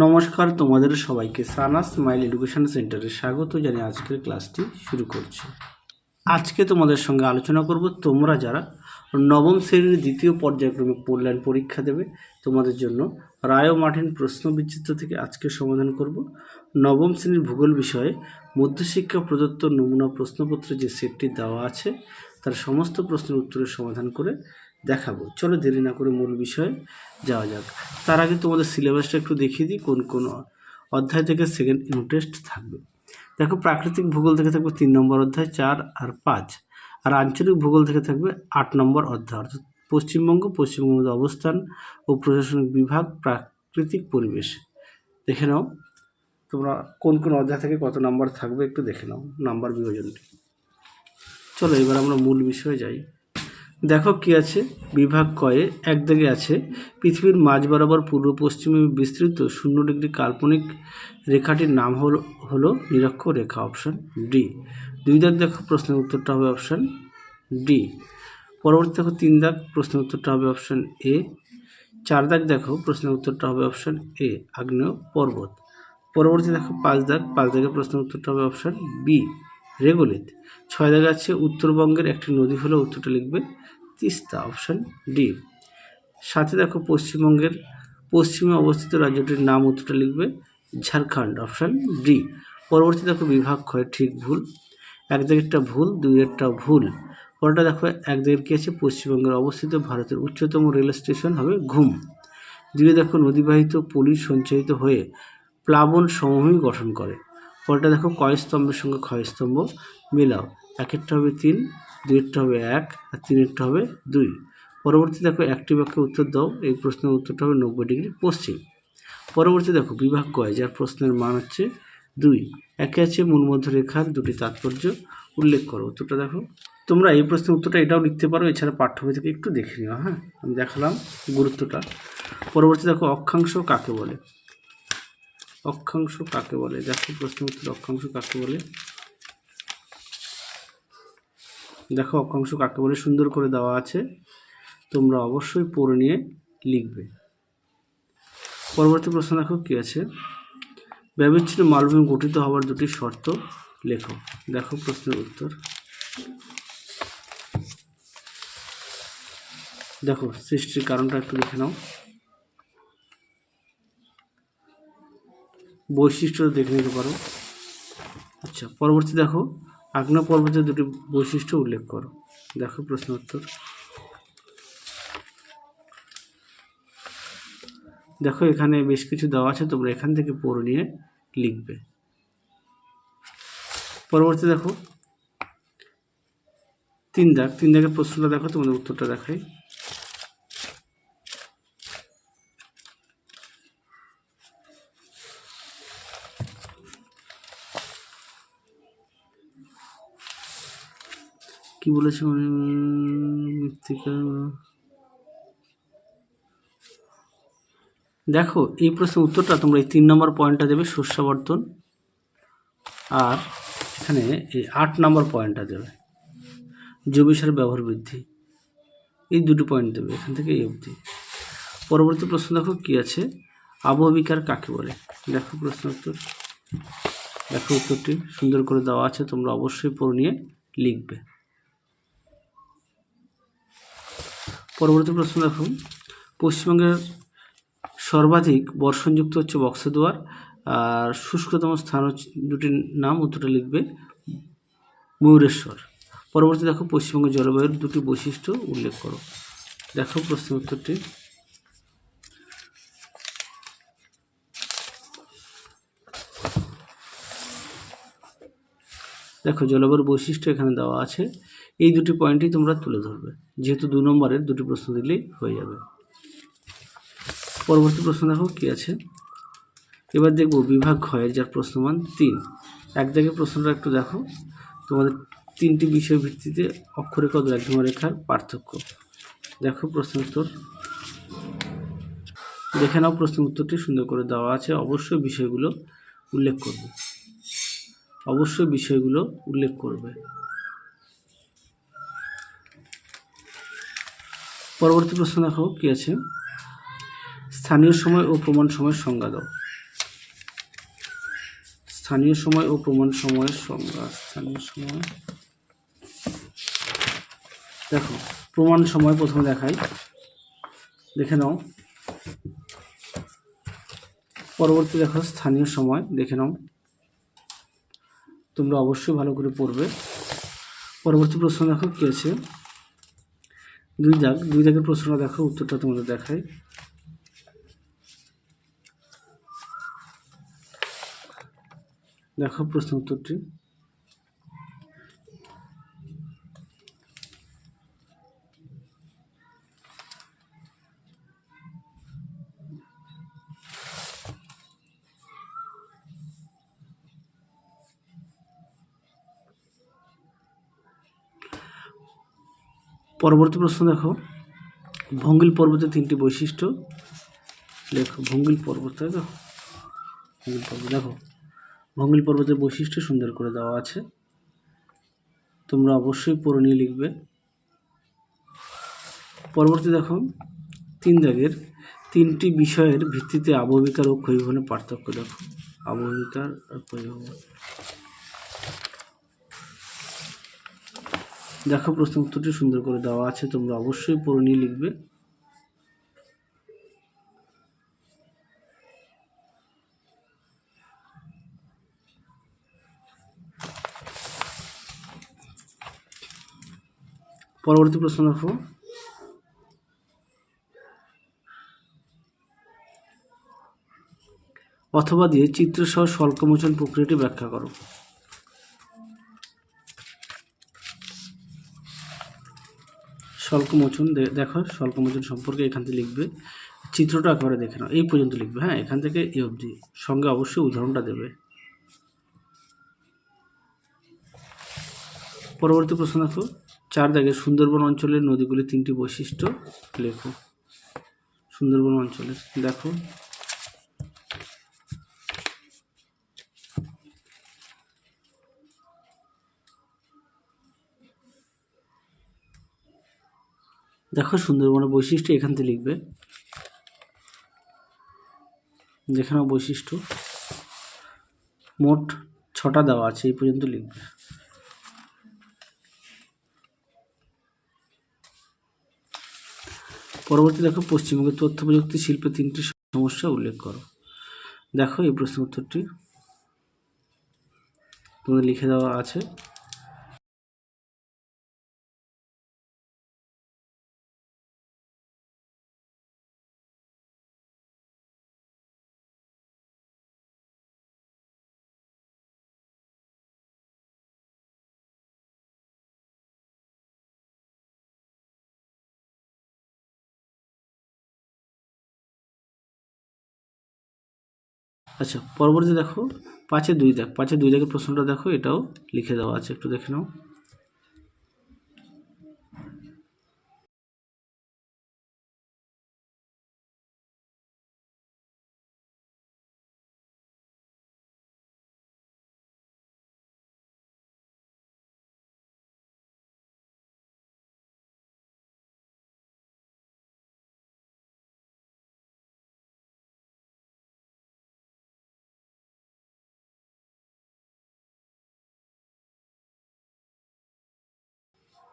নমস্কার, তোমাদের সবাইকে সানাস স্মাইল এডুকেশন সেন্টারে স্বাগত জানিয়ে আজকের ক্লাসটি শুরু করছি। আজকে তোমাদের সঙ্গে আলোচনা করব তোমরা যারা নবম শ্রেণীর দ্বিতীয় পর্যায়ক্রমিক মূল্যায়ন পরীক্ষা দেবে তোমাদের জন্য রায় ও মার্টিন প্রশ্নবিচিত্র থেকে আজকে সমাধান করব নবম শ্রেণীর ভূগোল বিষয়ে মধ্যশিক্ষা প্রদত্ত নমুনা প্রশ্নপত্রে যে সেটটি দেওয়া আছে তার সমস্ত প্রশ্নের উত্তরের সমাধান করে দেখাবো। চলো দেরি না করে মূল বিষয়ে যাওয়া যাক। তার আগে তোমাদের সিলেবাসটা একটু দেখিয়ে দিই কোন কোন অধ্যায় থেকে সেকেন্ড ইউনিট টেস্ট থাকবে। দেখো, প্রাকৃতিক ভূগোল থেকে থাকবে 3 নম্বর অধ্যায় 4 আর 5, আর আঞ্চলিক ভূগোল থেকে থাকবে 8 নম্বর অধ্যায়, অর্থাৎ পশ্চিমবঙ্গের অবস্থান ও প্রশাসনিক বিভাগ, প্রাকৃতিক পরিবেশ। দেখে নাও তোমরা কোন কোন অধ্যায় থেকে কত নাম্বার থাকবে, একটু দেখে নাও নাম্বার বিভাজনটি। চলো এবার আমরা মূল বিষয়ে যাই। দেখো কি আছে, বিভাগ কয়ে এক দাগে আছে পৃথিবীর মাঝ বরাবর পূর্ব পশ্চিমে বিস্তৃত 0 ডিগ্রি কাল্পনিক রেখাটির নাম হলো নিরক্ষরেখা, অপশান ডি। 2 দাগ দেখো, প্রশ্নের উত্তরটা হবে অপশান ডি। পরবর্তী দেখো 3 দাগ, প্রশ্নের উত্তরটা হবে অপশান এ। 4 দাগ দেখো, প্রশ্নের উত্তরটা হবে অপশান এ, আগ্নেয় পর্বত। পরবর্তী দেখো 5 দাগ, 5 দাগের প্রশ্নের উত্তরটা হবে অপশান বি, রেগোলিত। 6 দাগে আছে উত্তরবঙ্গের একটি নদী হলো, উত্তরটা লিখবে তিস্তা, অপশান ডি। 7 দেখো পশ্চিমবঙ্গের পশ্চিমে অবস্থিত রাজ্যটির নাম, উত্তরটা লিখবে ঝাড়খণ্ড, অপশান ডি। পরবর্তী দেখো বিভাগ ক্ষয় ঠিক ভুল, 1 দাগেরটা ভুল, 2 এরটা ভুল। পরেরটা দেখো 1 দাগের কি আছে, পশ্চিমবঙ্গের অবস্থিত ভারতের উচ্চতম রেল স্টেশন হবে ঘুম। 2 দেখো নদীবাহিত পলি সঞ্চারিত হয়ে প্লাবন সমভূমি গঠন করে। পরেরটা দেখো কয় স্তম্ভের সঙ্গে ক্ষয়স্তম্ভ মেলাও, 1এরটা হবে 3, 2এরটা হবে 1 আর 3এরটা হবে 2। পরবর্তী দেখো একটি বাক্যে উত্তর দাও, এই প্রশ্নের উত্তরটা হবে 90 ডিগ্রি পশ্চিম। পরবর্তী দেখো বিভাগ কয়, যার প্রশ্নের মান হচ্ছে 2। একে আছে মূলমধ্য রেখার দুটি তাৎপর্য উল্লেখ করো, উত্তরটা দেখো। তোমরা এই প্রশ্নের উত্তরটা এটাও লিখতে পারো, এছাড়া পাঠ্য বই থেকে একটু দেখে নিও। হ্যাঁ, আমি দেখালাম গুরুত্বটা। পরবর্তী দেখো অক্ষাংশ কাকে বলে, অক্ষাংশ কাকে বলে, দেখো প্রশ্নের উত্তর অক্ষাংশ কাকে বলে। দেখো অক্ষাংশ কাকে বলে সুন্দর করে দেওয়া আছে, তোমরা অবশ্যই পড়ে নিয়ে লিখবে। পরবর্তী প্রশ্ন দেখো কি আছে, ব্যবচ্ছিন্ন মালভূমি গঠিত হওয়ার দুটি শর্ত লেখো। দেখো প্রশ্নের উত্তর। দেখো সৃষ্টির কারণটা একটু লিখে নাও, বৈশিষ্ট্য দেখে নিতে পারো। আচ্ছা, পরবর্তী দেখো আগ্নেয় পর্বতের দুটি বৈশিষ্ট্য উল্লেখ করো। দেখো প্রশ্ন উত্তর। দেখো এখানে বেশ কিছু দেওয়া আছে, তোমরা এখান থেকে পড়ে নিয়ে লিখবে। পরবর্তী দেখো 3 দাগ, 3 দাগের প্রশ্নটা দেখো, তোমাদের উত্তরটা দেখাই। কি বলেছে মৃত্তিকা, দেখো এই প্রশ্নের উত্তরটা তোমরা এই 3 নম্বর পয়েন্টটা দেবে শস্যাবর্তন, আর এখানে এই 8 নম্বর পয়েন্টটা দেবে জৈব সার ব্যবহার বৃদ্ধি, এই দুটো পয়েন্ট দেবে এখান থেকে এই অবধি। পরবর্তী প্রশ্ন দেখো কি আছে, আবহবিকার কাকে বলে। দেখো প্রশ্ন উত্তর, দেখো উত্তরটি সুন্দর করে দেওয়া আছে, তোমরা অবশ্যই পড়ে নিয়ে লিখবে। পরবর্তী প্রশ্ন দেখো, পশ্চিমবঙ্গের সর্বাধিক বর্ষণযুক্ত হচ্ছে বক্সদুয়ার, আর শুষ্কতম স্থান হচ্ছে দুটির নাম, উত্তরটা লিখবে ময়ূরেশ্বর। পরবর্তী দেখো পশ্চিমবঙ্গের জলবায়ুর দুটি বৈশিষ্ট্য উল্লেখ করো। দেখো প্রশ্নের উত্তরটি। দেখো জলবায়ুর বৈশিষ্ট্য এখানে দেওয়া আছে, এই দুটি পয়েন্টই তোমরা তুলে ধরবে, যেহেতু 2 নম্বরের দুটি প্রশ্ন দিলেই হয়ে যাবে। পরবর্তী প্রশ্ন দেখো কি আছে, এবার দেখব বিভাগ ক্ষয়ের, যার প্রশ্নমান 3। 1 দাগের প্রশ্নটা একটু দেখো, তোমাদের 3টি বিষয় ভিত্তিতে অক্ষরেখা ও দ্রাঘিমারেখার পার্থক্য। দেখো প্রশ্ন উত্তর, দেখে নাও প্রশ্ন উত্তরটি সুন্দর করে দেওয়া আছে, অবশ্যই বিষয়গুলো উল্লেখ করবে, অবশ্যই বিষয়গুলো উল্লেখ করবে। পরবর্তী প্রশ্ন দেখো কি আছে, স্থানীয় সময় ও প্রমাণ সময়ের সংজ্ঞা দাও। স্থানীয় সময় ও প্রমাণ সময়ের সংজ্ঞা। স্থানীয় সময়, দেখো প্রমাণ সময় প্রথমে দেখাই, দেখে নাও। পরবর্তী দেখো স্থানীয় সময়, দেখে নাও। তোমরা অবশ্যই ভালো করে পড়বে। পরবর্তী প্রশ্ন দেখো কি আছে, দুই দাগের প্রশ্নটা দেখো, উত্তরটা তোমাদের দেখাই। দেখো প্রশ্ন উত্তরটি, পরবর্তী প্রশ্ন দেখো, ভঙ্গিল পর্বতের 3টি বৈশিষ্ট্য লেখো। ভঙ্গিল পর্বত, তাই তো, ভঙ্গিল পর্বত দেখো, ভঙ্গিল পর্বতের বৈশিষ্ট্য সুন্দর করে দেওয়া আছে, তোমরা অবশ্যই পড়ে নিয়ে লিখবে। পরবর্তী দেখো 3 দাগের 3টি বিষয়ের ভিত্তিতে আবহবিকার ও ক্ষয়ীভবনের পার্থক্য দেখো। আবহবিকার আর ক্ষয়ীভবন, দেখো প্রশ্ন উত্তরটি সুন্দর করে দেওয়া আছে, তোমরা অবশ্যই পড়ে নিয়ে লিখবে। পরবর্তী প্রশ্ন দেখো, অথবা দিয়ে চিত্রসহ স্বল্পমোচন প্রক্রিয়াটি ব্যাখ্যা করো। স্বল্পমোচন দেখো, স্বল্পমোচন সম্পর্কে এখান থেকে লিখবে, চিত্রটা একেবারে দেখে নাও, এই পর্যন্ত লিখবে, হ্যাঁ, এখান থেকে এই অবধি, সঙ্গে অবশ্যই উদাহরণটা দেবে। পরবর্তী প্রশ্ন দেখো, 4 দাগে সুন্দরবন অঞ্চলের নদীগুলির 3টি বৈশিষ্ট্য লেখো। সুন্দরবন অঞ্চলের দেখো, দেখো সুন্দরবনের বৈশিষ্ট্য এখান থেকে লিখবে, দেখে নাও বৈশিষ্ট্য, মোট 6টা দেওয়া আছে, এই পর্যন্ত লিখবে। পরবর্তী দেখো, পশ্চিমবঙ্গের তথ্য প্রযুক্তি শিল্পে 3টি সমস্যা উল্লেখ করো। দেখো এই প্রশ্ন উত্তরটি তোমাদের লিখে দেওয়া আছে। আচ্ছা, পরবর্তী দেখো 5-এ 2 দাগ, 5-এ 2 দাগের প্রশ্নটা দেখো, এটাও লিখে দেওয়া আছে, একটু দেখে নাও।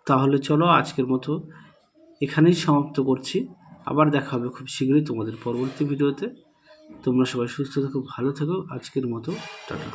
তাহলে চলো আজকের মতো এখানেই সমাপ্ত করছি, আবার দেখা হবে খুব শীঘ্রই তোমাদের পরবর্তী ভিডিওতে। তোমরা সবাই সুস্থ থেকো, ভালো থেকো, আজকের মতো টাটা।